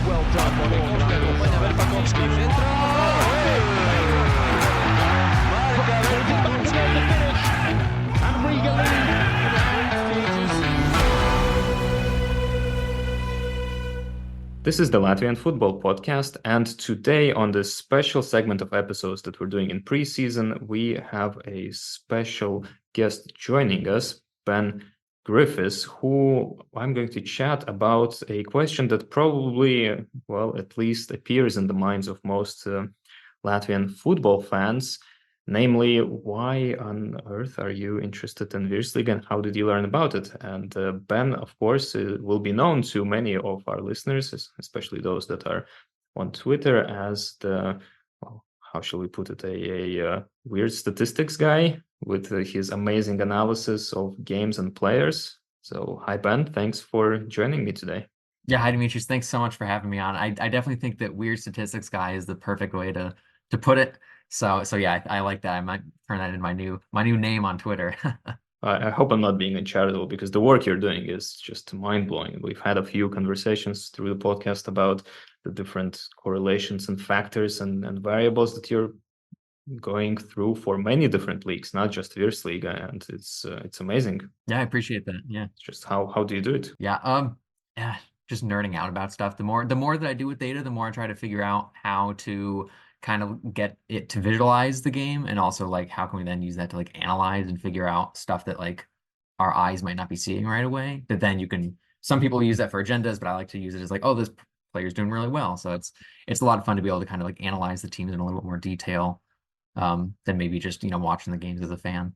Well done, puede haber Pakowski, centra. And Riga lead. This is the Latvian Football Podcast, and today on this special segment of episodes that we're doing in preseason, we have a special guest joining us, Ben Griffis, who I'm going to chat about a question that probably, well, at least appears in the minds of most Latvian football fans. Namely, why on earth are you interested in Virsliga and how did you learn about it? And Ben, of course, will be known to many of our listeners, especially those that are on Twitter, as the, well, how shall we put it, a weird statistics guy with his amazing analysis of games and players. So, hi, Ben. Thanks for joining me today. Yeah, hi, Dmitrijs. Thanks so much for having me on. I definitely think that weird statistics guy is the perfect way to put it. So yeah, I like that. I might turn that in my new name on Twitter. I hope I'm not being uncharitable because the work you're doing is just mind-blowing. We've had a few conversations through the podcast about the different correlations and factors and variables that you're going through for many different leagues, not just Virsliga, and it's amazing. Yeah, I appreciate that. Yeah. It's just how do you do it? Yeah, just nerding out about stuff. The more that I do with data, the more I try to figure out how to kind of get it to visualize the game, and also like how can we then use that to like analyze and figure out stuff that like our eyes might not be seeing right away. But then some people use that for agendas, but I like to use it as like, oh, this player's doing really well. So it's a lot of fun to be able to kind of like analyze the teams in a little bit more detail than maybe just watching the games as a fan.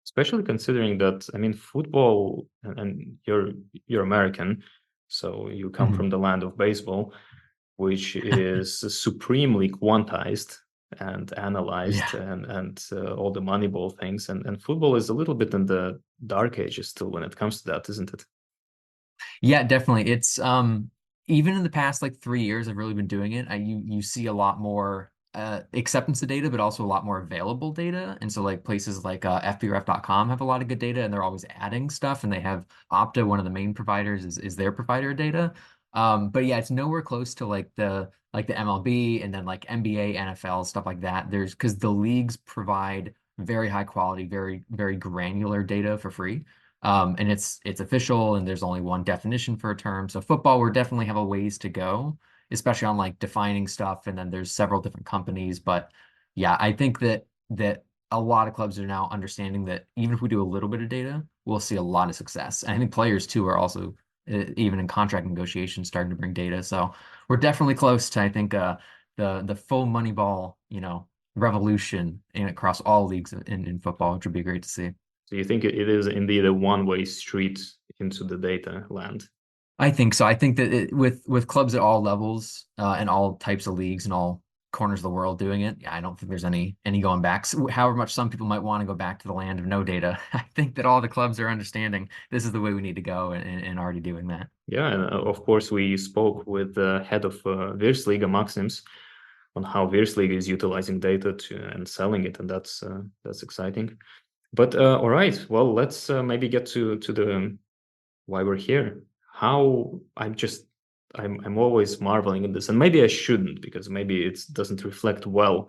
Especially considering that, I mean, football, and you're American, so you come from the land of baseball, which is supremely quantized and analyzed, and all the Moneyball things, and football is a little bit in the dark ages still when it comes to that, isn't it? Yeah, definitely. It's even in the past like 3 years, I've really been doing it. You see a lot more acceptance of data, but also a lot more available data. And so like places like FBref.com have a lot of good data, and they're always adding stuff. And they have Opta, one of the main providers, is their provider of data. But yeah, it's nowhere close to like the MLB and then like NBA, NFL, stuff like that. Because the leagues provide very high quality, very, very granular data for free. And it's official, and there's only one definition for a term. So football, we definitely have a ways to go, especially on like defining stuff. And then there's several different companies. But yeah, I think that a lot of clubs are now understanding that even if we do a little bit of data, we'll see a lot of success. And I think players too are also even in contract negotiations starting to bring data. So we're definitely close to, I think, the full Moneyball, revolution across all leagues in football, which would be great to see. So you think it is indeed a one-way street into the data land? I think so. I think that with clubs at all levels and all types of leagues and all corners of the world doing it, yeah, I don't think there's any going back. So, however much some people might want to go back to the land of no data, I think that all the clubs are understanding this is the way we need to go and already doing that. Yeah, and of course we spoke with the head of Virsliga, Maxims, on how Virsliga is utilizing data and selling it, and that's exciting. But all right, well, let's maybe get to the why we're here. How I'm always marveling at this, and maybe I shouldn't, because maybe it doesn't reflect well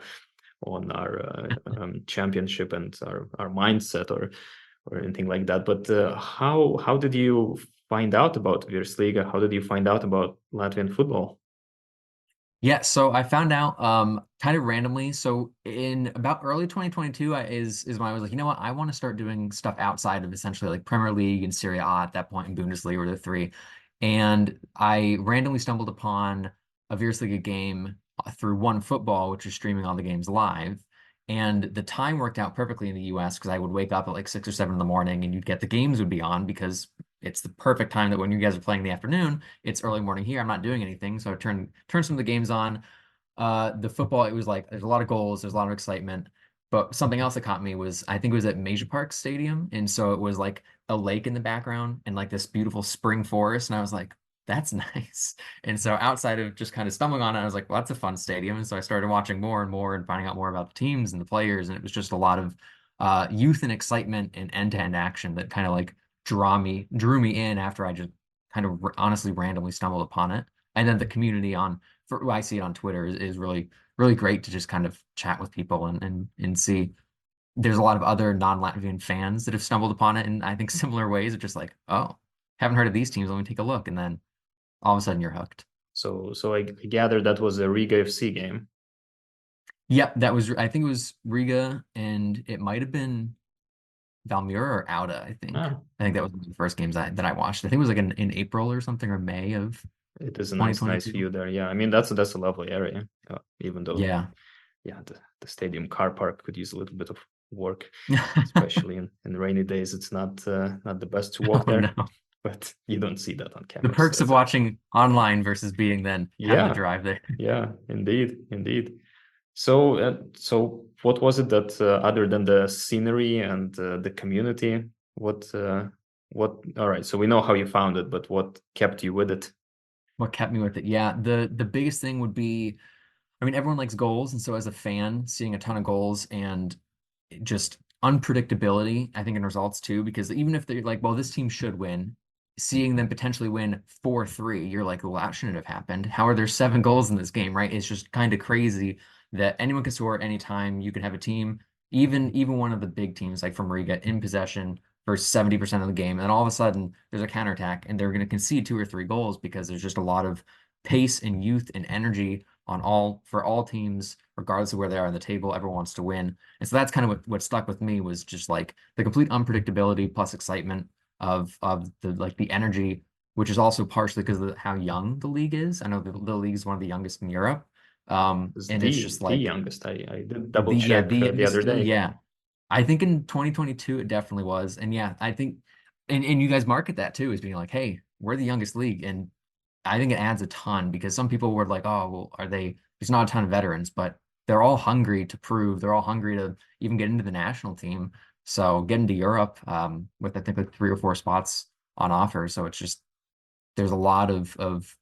on our championship and our mindset or anything like that. But how did you find out about Virsliga? How did you find out about Latvian football? Yeah, so I found out kind of randomly. So in about early 2022 is when I was like, you know what, I want to start doing stuff outside of essentially like Premier League and Serie A at that point, in Bundesliga were the three. And I randomly stumbled upon a Virsliga game through One Football, which is streaming all the games live. And the time worked out perfectly in the US because I would wake up at like 6 or 7 in the morning, and you'd get the games would be on because it's the perfect time that when you guys are playing in the afternoon, it's early morning here. I'm not doing anything. So I turn some of the games on. The football, it was like there's a lot of goals, there's a lot of excitement. But something else that caught me was I think it was at Major Park Stadium. And so it was like a lake in the background and like this beautiful spring forest. And I was like, that's nice. And so outside of just kind of stumbling on it, I was like, well, that's a fun stadium. And so I started watching more and more and finding out more about the teams and the players. And it was just a lot of youth and excitement and end-to-end action that kind of like drew me in after I just kind of honestly randomly stumbled upon it. And then the community I see it on Twitter is really, really great to just kind of chat with people and see. There's a lot of other non-Latvian fans that have stumbled upon it in, I think, similar ways of just like, oh, haven't heard of these teams. Let me take a look. And then all of a sudden you're hooked. So I gather that was a Riga FC game. Yep, I think it was Riga, and it might have been Valmira or Auda, I think. Ah, I think that was one of the first games that I watched. I think it was like in April or something, or May of it is a nice 2022. view there. Yeah, I mean that's a lovely area. Even though, Yeah. yeah, the stadium car park could use a little bit of work, especially in rainy days. It's not the best to walk Oh there, no. but you don't see that on The cameras. perks of watching online versus being then having to Yeah, drive there. yeah, indeed. So what was it that other than the scenery and the community, what? All right, so we know how you found it, but what kept you with it? What kept me with it? Yeah, the biggest thing would be, I mean, everyone likes goals, and so as a fan, seeing a ton of goals and just unpredictability, I think, in results too, because even if they're like, well, this team should win, seeing them potentially win 4-3, you're like, well, that shouldn't have happened. How are there 7 goals in this game, right? It's just kind of crazy that anyone can score at any time. You can have a team, even one of the big teams like from Riga in possession for 70% of the game, and all of a sudden there's a counterattack and they're going to concede 2 or 3 goals because there's just a lot of pace and youth and energy for all teams, regardless of where they are on the table. Everyone wants to win. And so that's kind of what stuck with me, was just like the complete unpredictability plus excitement of the energy, which is also partially because of how young the league is. I know the league is one of the youngest in Europe. It's And it's just the like youngest. I did double check the the youngest other still, day. yeah. I think in 2022 it definitely was. And yeah, I think and you guys market that too as being like, hey, we're the youngest league. And I think it adds a ton, because some people were like, oh, well, there's not a ton of veterans, but they're all hungry to prove, they're all hungry to even get into the national team. So get into Europe, with I think like 3 or 4 spots on offer. So it's just, there's a lot of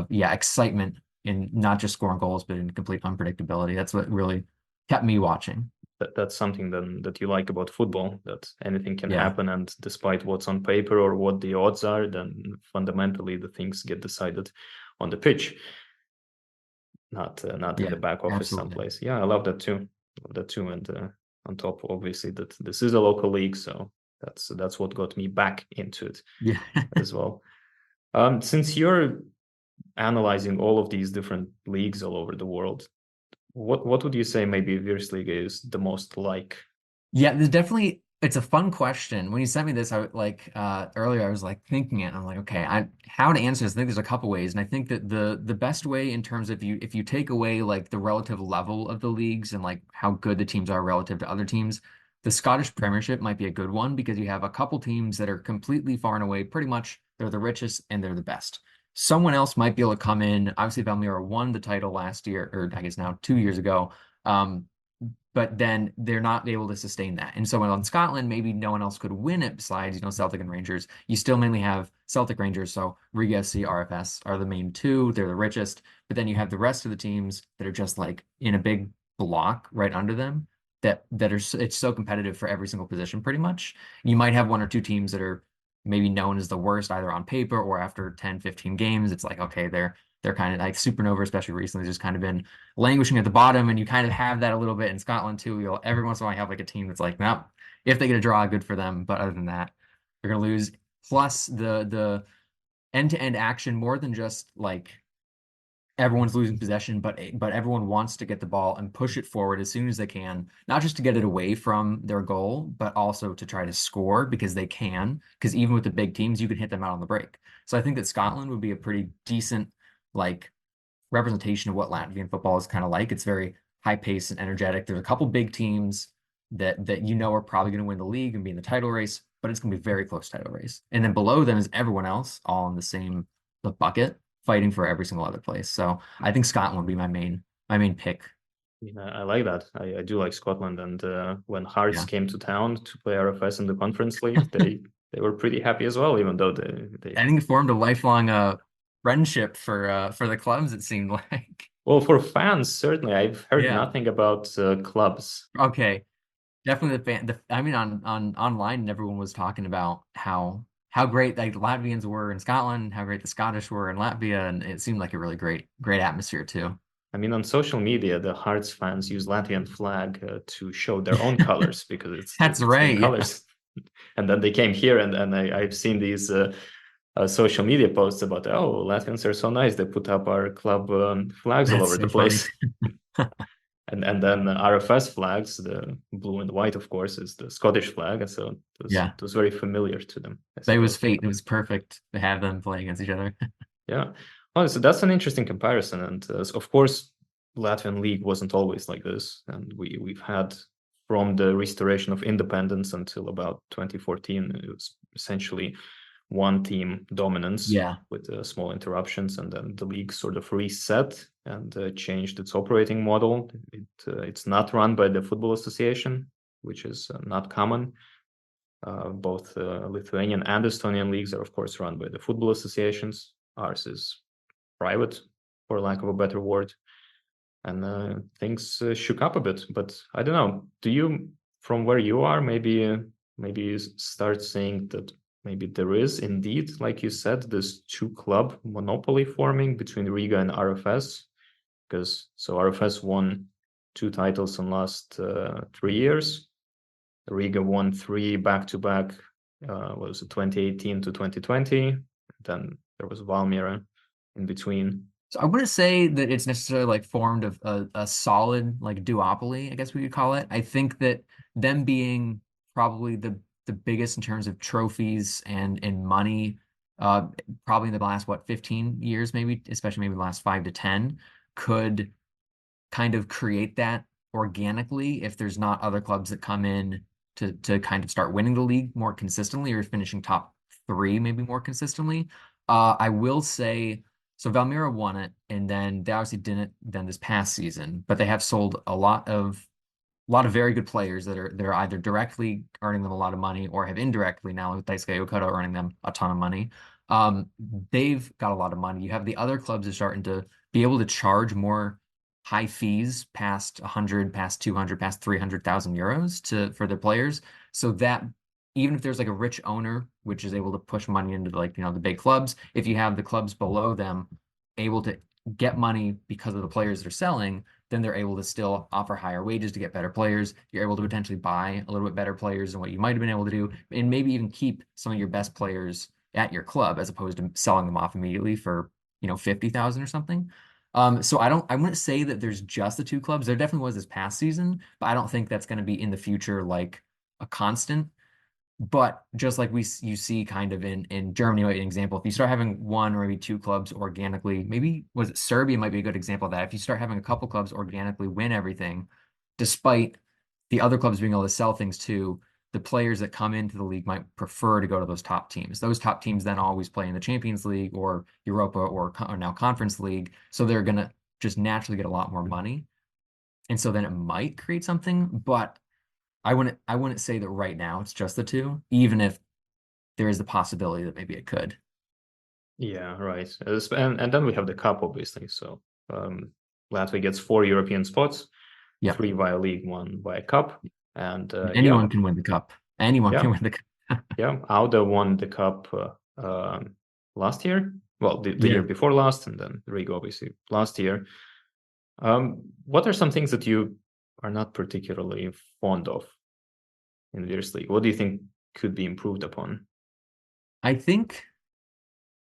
yeah, excitement in not just scoring goals, but in complete unpredictability. That's what really kept me watching. That's something then that you like about football, that anything can Yeah. happen, and despite what's on paper or what the odds are, then fundamentally the things get decided on the pitch, not in Yeah, the back office absolutely. someplace. Yeah, I love that too. And on top, obviously, that this is a local league, so that's what got me back into it Yeah. as well. Since you're analyzing all of these different leagues all over the world, what would you say maybe Virsliga is the most like? Yeah, it's a fun question. When you sent me this, I like earlier, I was like thinking it, and I'm like, okay, how to answer this. I think there's a couple ways. And I think that the best way, in terms of if you take away like the relative level of the leagues and like how good the teams are relative to other teams, the Scottish Premiership might be a good one, because you have a couple teams that are completely far and away, pretty much they're the richest and they're the best. Someone else might be able to come in. Obviously, Valmira won the title last year, or I guess now 2 years ago. Um, but then they're not able to sustain that. And so in Scotland, maybe no one else could win it besides, Celtic and Rangers. You still mainly have Celtic, Rangers, so Riga SC, RFS are the main two. They're the richest. But then you have the rest of the teams that are just like in a big block right under them, it's so competitive for every single position pretty much. You might have 1 or 2 teams that are maybe known as the worst either on paper or after 10, 15 games. It's like, okay, they're kind of like Supernova, especially recently, just kind of been languishing at the bottom, and you kind of have that a little bit in Scotland too. You'll every once in a while have like a team that's like, nope, if they get a draw, good for them. But other than that, they're gonna lose. Plus the end-to-end action, more than just like everyone's losing possession, but everyone wants to get the ball and push it forward as soon as they can, not just to get it away from their goal, but also to try to score because they can. Because even with the big teams, you can hit them out on the break. So I think that Scotland would be a pretty decent like representation of what Latvian football is kind of like. It's very high paced and energetic. There's a couple big teams that are probably going to win the league and be in the title race, but it's going to be a very close title race. And then below them is everyone else, all in the same bucket, fighting for every single other place. So I think Scotland would be my main pick. I like that. I do like Scotland, and when Hearts Yeah. came to town to play RFS in the Conference League, they were pretty happy as well, even though they I think it formed a lifelong friendship for the clubs, it seemed like. well, for fans certainly. I've heard Yeah. nothing about clubs. Okay. Definitely I mean, on online, everyone was talking about how how great like Latvians were in Scotland, how great the Scottish were in Latvia, and it seemed like a really great atmosphere too. I mean, on social media, the Hearts fans use Latvian flag to show their own colors because it's That's the same right. Yeah. colors. And then they came here, and I've seen these social media posts about, oh, Latvians are so nice. They put up our club flags all That's over the so funny. place. And then RFS flags, the blue and white, of course, is the Scottish flag. And so Yeah. it was very familiar to them, I It was suppose. fate. It was perfect to have them play against each other. Yeah. Oh, so that's an interesting comparison. And of course, Latvian league wasn't always like this. And we've had from the restoration of independence until about 2014, it was essentially one team dominance Yeah. with small interruptions. And then the league sort of reset and changed its operating model. It's not run by the Football Association, which is not common. Both Lithuanian and Estonian leagues are, of course, run by the football associations. Ours is private, for lack of a better word. And things shook up a bit. But I don't know. Do you, from where you are, maybe you start saying that maybe there is indeed, like you said, this two-club monopoly forming between Riga and RFS? Because so RFS won 2 titles in last 3 years. Riga won 3 back-to-back, was it 2018 to 2020? Then there was Valmiera in between. So I wouldn't say that it's necessarily like formed of a solid like duopoly, I guess we could call it. I think that them being probably the biggest in terms of trophies and money, probably in the last what 15 years, maybe, especially maybe the last 5 to 10, could kind of create that organically if there's not other clubs that come in to kind of start winning the league more consistently or finishing top 3 maybe more consistently. I will say so Valmiera won it, and then they obviously didn't then this past season, but they have sold a lot of very good players that are either directly earning them a lot of money or have indirectly now with Daisuke Okuda earning them a ton of money. They've got a lot of money. You have the other clubs are starting to be able to charge more high fees past 100, past 200, past 300,000 euros for their players. So that even if there's like a rich owner, which is able to push money into like, the big clubs, if you have the clubs below them able to get money because of the players they're selling, then they're able to still offer higher wages to get better players. You're able to potentially buy a little bit better players than what you might have been able to do, and maybe even keep some of your best players at your club as opposed to selling them off immediately for 50,000 or something. So I wouldn't say that there's just the 2 clubs. There definitely was this past season, but I don't think that's going to be in the future like a constant. But just like you see kind of in Germany, like an example, if you start having 1 or maybe 2 clubs organically, maybe was it Serbia might be a good example of that. If you start having a couple clubs organically win everything, despite the other clubs being able to sell things too, the players that come into the league might prefer to go to those top teams. Those top teams then always play in the Champions League or Europa or now Conference League. So they're going to just naturally get a lot more money. And so then it might create something, but I wouldn't say that right now it's just the 2, even if there is the possibility that maybe it could. Yeah, right. And then we have the cup, obviously. So Latvia gets 4 European spots, Yeah. 3 via league, 1 via cup. And anyone can win the cup. Anyone can win the cup. Yeah, Auda won the cup last year. Well, the year before last, and then Riga obviously last year. What are some things that you are not particularly fond of in Virsliga? What do you think could be improved upon? I think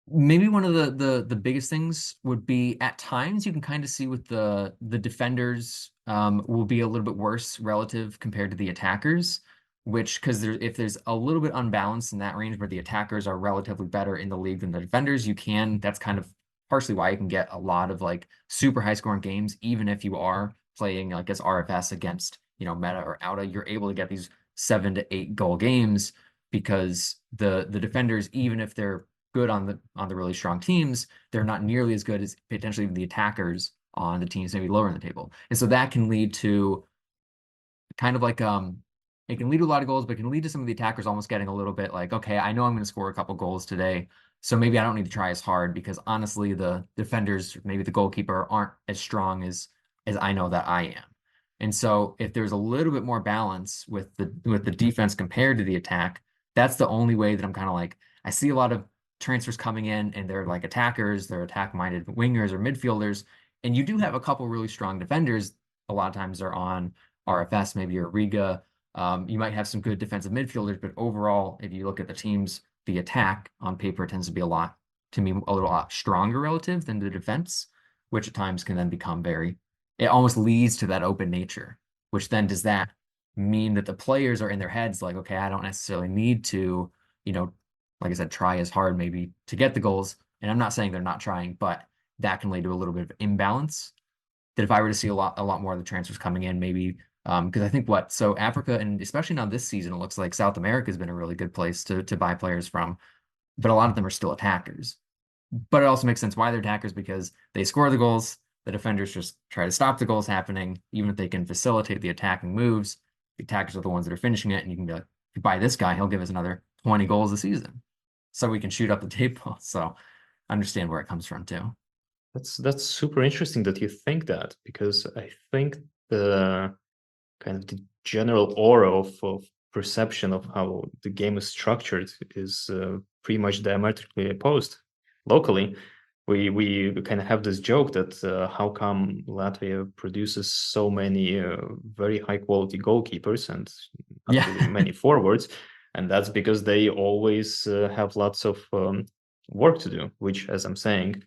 maybe one of the biggest things would be at times you can kind of see with the defenders will be a little bit worse relative compared to the attackers, which because if there's a little bit unbalanced in that range where the attackers are relatively better in the league than the defenders, that's kind of partially why you can get a lot of like super high scoring games, even if you are playing like as RFS against Meta or Auda, you're able to get these 7 to 8 goal games because the defenders, even if they're good on the really strong teams, they're not nearly as good as potentially the attackers on the teams maybe lower in the table. And so that can lead to kind of like it can lead to a lot of goals, but it can lead to some of the attackers almost getting a little bit like, okay, I know I'm going to score a couple goals today, so maybe I don't need to try as hard because honestly the defenders, maybe the goalkeeper, aren't as strong as I know that I am. And so if there's a little bit more balance with the defense compared to the attack, that's the only way that I'm kind of like, I see a lot of transfers coming in, and they're like attackers, they're attack-minded wingers or midfielders, and you do have a couple really strong defenders. A lot of times they're on RFS, maybe or Riga. You might have some good defensive midfielders, but overall, if you look at the teams, the attack on paper tends to be a lot stronger relative than the defense, which at times can then become it almost leads to that open nature, which then does that mean that the players are in their heads like, okay, I don't necessarily need to, like I said, try as hard maybe to get the goals. And I'm not saying they're not trying, but that can lead to a little bit of imbalance. That if I were to see a lot more of the transfers coming in, maybe because I think so Africa, and especially now this season, it looks like South America has been a really good place to buy players from, but a lot of them are still attackers. But it also makes sense why they're attackers, because they score the goals. The defenders just try to stop the goals happening, even if they can facilitate the attacking moves. The attackers are the ones that are finishing it, and you can be like, if you buy this guy, he'll give us another 20 goals a season, so we can shoot up the table. So I understand where it comes from too. That's super interesting that you think that, because I think the kind of the general aura of perception of how the game is structured is pretty much diametrically opposed. Locally, we kind of have this joke that how come Latvia produces so many very high quality goalkeepers and really many forwards, and that's because they always have lots of work to do, which, as I'm saying,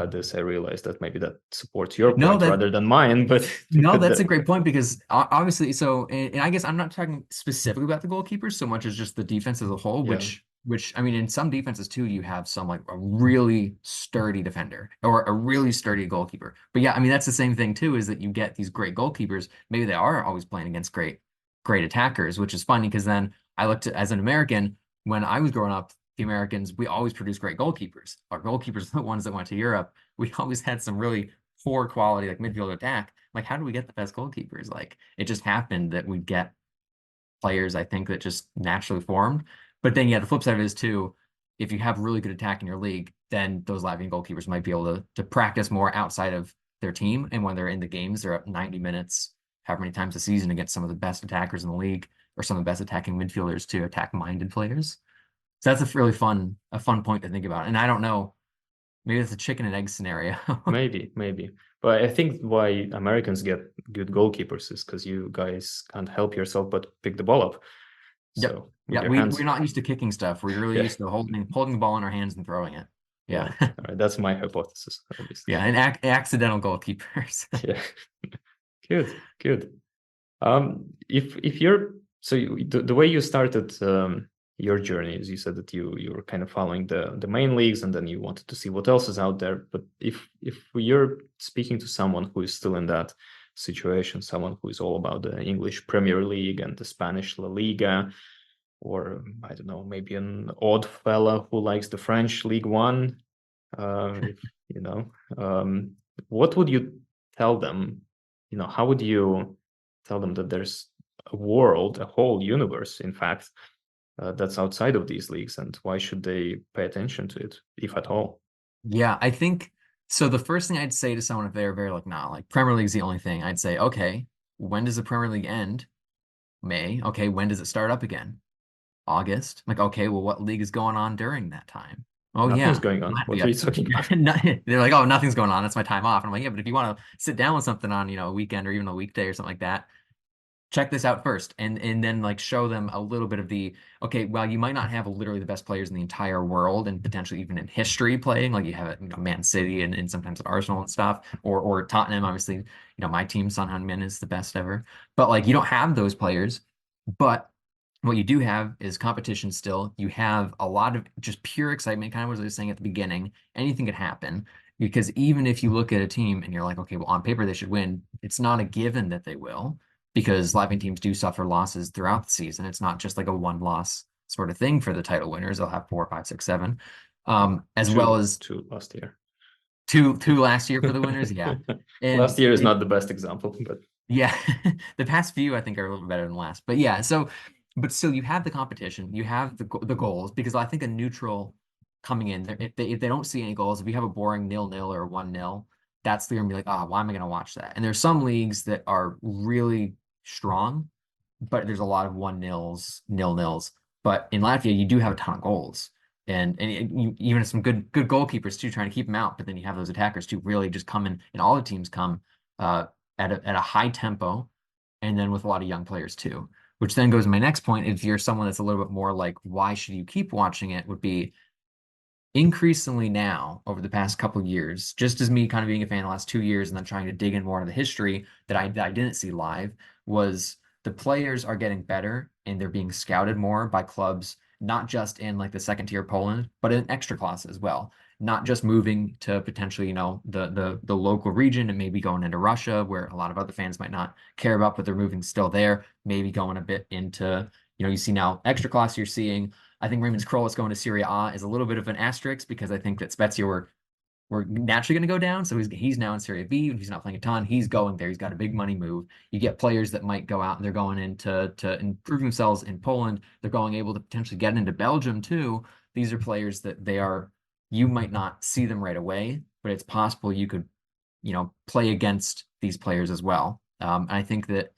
this I realized that maybe that supports your point rather than mine, but no, that's a great point, because obviously, and I guess I'm not talking specifically about the goalkeepers so much as just the defense as a whole, which I mean, in some defenses too, you have some like a really sturdy defender or a really sturdy goalkeeper. But yeah, I mean, that's the same thing too, is that you get these great goalkeepers. Maybe they are always playing against great attackers, which is funny, because then I looked at, as an American, when I was growing up, the Americans, we always produced great goalkeepers. Our goalkeepers are the ones that went to Europe. We always had some really poor quality, like midfield attack. Like, how do we get the best goalkeepers? Like, it just happened that we'd get players, I think, that just naturally formed. But then, yeah, the flip side of it is too, if you have really good attack in your league, then those Latvian goalkeepers might be able to practice more outside of their team. And when they're in the games, they're up 90 minutes, however many times a season, against some of the best attackers in the league, or some of the best attacking midfielders too, attack-minded players. So that's a really fun point to think about. And I don't know, maybe it's a chicken and egg scenario. maybe. But I think why Americans get good goalkeepers is because you guys can't help yourself but pick the ball up. So we're not used to kicking stuff. We're really used to holding the ball in our hands and throwing it. Yeah. All right, that's my hypothesis, obviously. Yeah, and accidental goalkeepers. Yeah. Good. If you're the way you started your journey is, you said that you were kind of following the main leagues, and then you wanted to see what else is out there. But if you're speaking to someone who is still in that situation, someone who is all about the English Premier League and the Spanish La Liga, or I don't know, maybe an odd fella who likes the French League One, what would you tell them? How would you tell them that there's a world, a whole universe, in fact, that's outside of these leagues, and why should they pay attention to it, if at all? Yeah, I think so. The first thing I'd say to someone, if they're very like, nah, like Premier League's the only thing, I'd say, okay, when does the Premier League end? May. Okay, when does it start up again? August. Like, okay, well, what league is going on during that time? Oh, Nothing's going on. What are you talking about? They're like, oh, nothing's going on. That's my time off. And I'm like, yeah, but if you want to sit down with something on, a weekend or even a weekday or something like that, check this out first, and then like show them a little bit of okay, well, you might not have literally the best players in the entire world and potentially even in history playing, like you have at Man City and sometimes at Arsenal and stuff, or Tottenham, obviously, my team, Son Heung-min, is the best ever, but like you don't have those players. But what you do have is competition still. You have a lot of just pure excitement, kind of what I was saying at the beginning. Anything could happen, because even if you look at a team and you're like, okay, well, on paper they should win, it's not a given that they will, because Latvian teams do suffer losses throughout the season. It's not just like a one-loss sort of thing for the title winners. They'll have 4, 5, 6, 7, well as two last year. Two last year for the winners, yeah. And last year is not the best example, but yeah, the past few I think are a little better than last. But yeah, but still, you have the competition, you have the goals, because I think a neutral coming in, if they don't see any goals, if you have a boring 0-0 or 1-0, that's they're gonna be like, why am I gonna watch that? And there's some leagues that are really strong, but there's a lot of 1-0s, 0-0s. But in Latvia, you do have a ton of goals. even some good goalkeepers too, trying to keep them out. But then you have those attackers too, really just come in, and all the teams come at a high tempo, and then with a lot of young players too. Which then goes to my next point. If you're someone that's a little bit more like, why should you keep watching it? Would be increasingly now over the past couple of years, just as me kind of being a fan the last 2 years and then trying to dig in more into the history that I didn't see live, was the players are getting better and they're being scouted more by clubs, not just in like the second tier Poland, but in extra class as well. Not just moving to potentially, the local region and maybe going into Russia, where a lot of other fans might not care about, but they're moving still there, maybe going a bit into, you see now extra class you're seeing. I think Raymond Kroll is going to Serie A is a little bit of an asterisk because I think that Spezia were naturally going to go down. So he's now in Serie B and he's not playing a ton. He's going there. He's got a big money move. You get players that might go out and they're going in to improve themselves in Poland. They're going able to potentially get into Belgium too. These are players that you might not see them right away, but it's possible you could, play against these players as well. I think that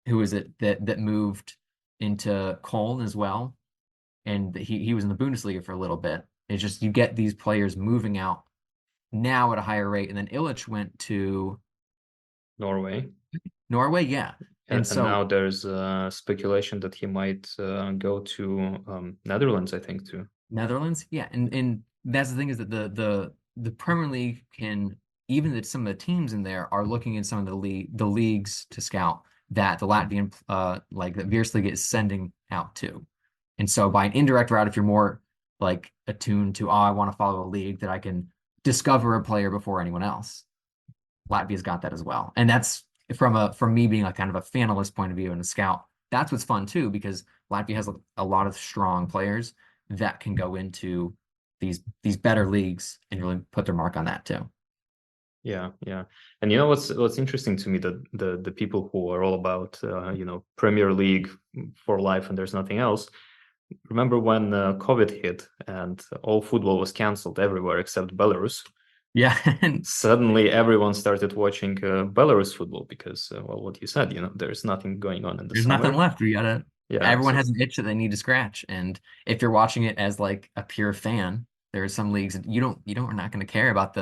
who is it that moved into Köln as well? And he was in the Bundesliga for a little bit. It's just you get these players moving out now at a higher rate, and then Illich went to Norway. Yeah, And so now there's speculation that he might go to Netherlands, I think, too. Netherlands, yeah, and that's the thing, is that the Premier League can, even that some of the teams in there are looking in some of the leagues to scout that the Latvian like the Virsliga is sending out to. And so by an indirect route, if you're more like attuned to, I want to follow a league that I can discover a player before anyone else, Latvia's got that as well. And that's from me being like kind of a fanalist point of view and a scout. That's what's fun too, because Latvia has a lot of strong players that can go into these better leagues and really put their mark on that too. Yeah. And what's interesting to me, that the people who are all about Premier League for life and there's nothing else. Remember when COVID hit and all football was canceled everywhere except Belarus? Yeah. Suddenly everyone started watching Belarus football because, what you said, there's nothing going on in the There's summer. nothing left. Everyone so has an itch that they need to scratch. And if you're watching it as like a pure fan, there are some leagues that are not going to care about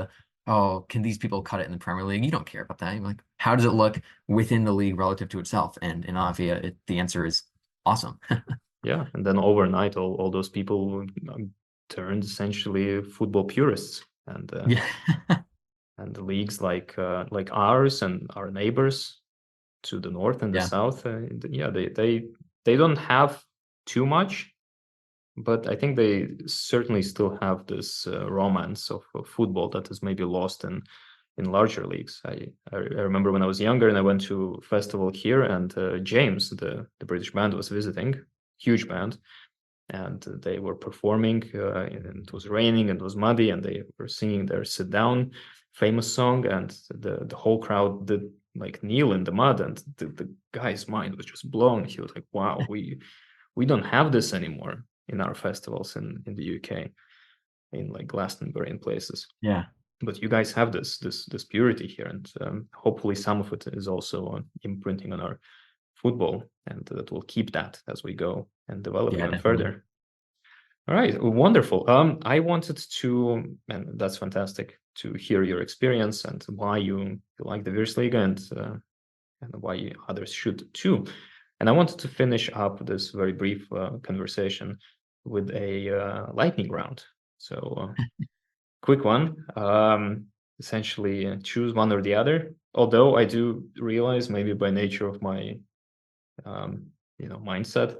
can these people cut it in the Premier League? You don't care about that. You're like, how does it look within the league relative to itself? And in Latvia, the answer is awesome. Yeah, and then overnight, all those people turned essentially football purists, and Yeah. and the leagues like ours and our neighbors to the north and the Yeah. south, they don't have too much, but I think they certainly still have this romance of football that is maybe lost in larger leagues. I remember when I was younger and I went to a festival here, and James, the British band, was visiting. Huge band, and they were performing, and it was raining and it was muddy, and they were singing their "Sit Down" famous song, and the whole crowd did like kneel in the mud, and the guy's mind was just blown. He was like, wow, we don't have this anymore in our festivals in the UK, in like Glastonbury and places. Yeah. But you guys have this purity here, and hopefully some of it is also imprinting on our football, and that will keep that as we go and develop even further. All right, wonderful. I wanted to, and that's fantastic to hear your experience and why you like the Virsliga, and why others should too. And I wanted to finish up this very brief conversation with a lightning round. So quick one. Essentially choose one or the other. Although I do realize, maybe by nature of my mindset,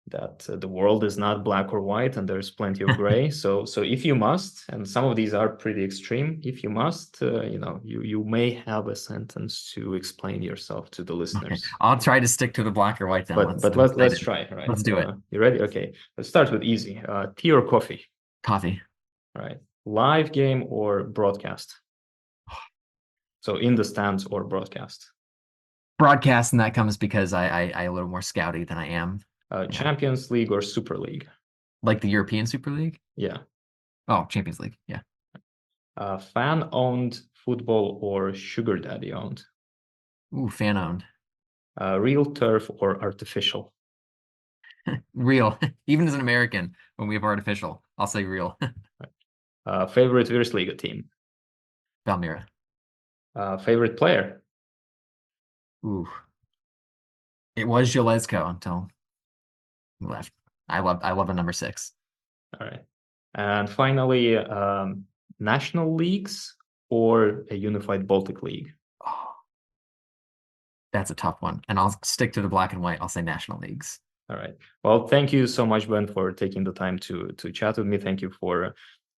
that the world is not black or white and there's plenty of gray. So if you must, and some of these are pretty extreme, if you must, you may have a sentence to explain yourself to the listeners. Okay. I'll try to stick to the black or white then. But let's try. Right. Let's do it. You ready? Okay. Let's start with easy. Tea or coffee? Coffee. Right. Live game or broadcast? So in the stands or broadcast? Broadcast, and that comes because I a little more scouty than I am. Champions League or Super League? Like the European Super League? Yeah. Oh, Champions League. Yeah. Fan-owned football or sugar daddy-owned? Ooh, fan-owned. Real turf or artificial? Real. Even as an American, when we have artificial, I'll say real. Favorite Virsliga team? Valmira. Favorite player? Ooh. It was Jalesko until he left. I love a number 6. All right. And finally, national leagues or a unified Baltic League? Oh, that's a tough one. And I'll stick to the black and white. I'll say national leagues. All right. Well, thank you so much, Ben, for taking the time to chat with me. Thank you for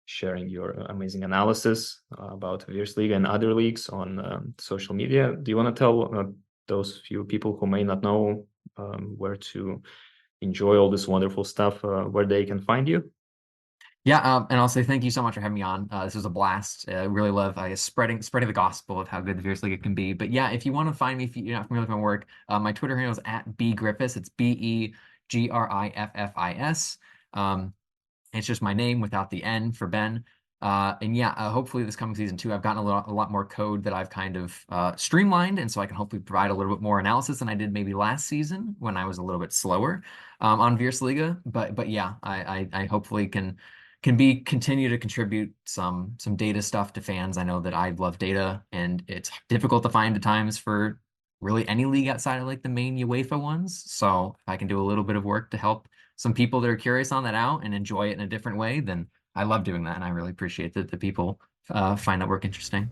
sharing your amazing analysis about Virsliga and other leagues on social media. Do you want to tell those few people who may not know where to enjoy all this wonderful stuff, where they can find you? Yeah, and I'll say thank you so much for having me on. This was a blast. I really love, I guess, spreading the gospel of how good the Virsliga can be. But yeah, if you want to find me, if you're not familiar with my work, my Twitter handle is at B Griffis. It's BEGRIFFIS. It's just my name without the N for Ben. And yeah, hopefully this coming season too, I've gotten a lot more code that I've kind of streamlined, and so I can hopefully provide a little bit more analysis than I did maybe last season when I was a little bit slower on Virsliga. But yeah, I hopefully can continue to contribute some data stuff to fans. I know that I love data, and it's difficult to find at times for really any league outside of like the main UEFA ones. So if I can do a little bit of work to help some people that are curious on that out and enjoy it in a different way, then I love doing that, and I really appreciate that the people find that work interesting.